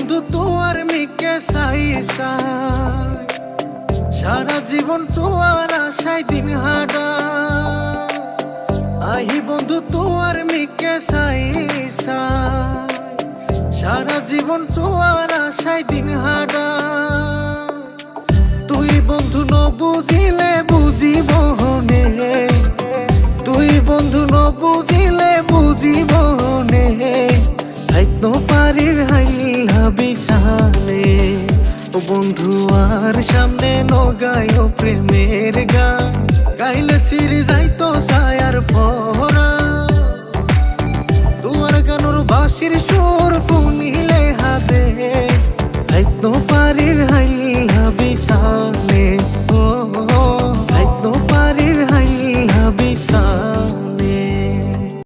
বন্ধু তোয়ার মিকে সাই সারা জীবন তোয়ার আশায় দিন হাডা আহি বন্ধু তোয়ার মিকে সাই সারা জীবন তোয়ার আশায় দিন হাডা তুই বন্ধু ন বুঝিলে বুঝিব নে তুই বন্ধু ন বুঝিলে বুঝিব নে হাইতো পারির হাইলা বিশালে ও বন্ধু আর সামনে ন গায়ো প্রেমের গান গাইলে সিরি যাইতো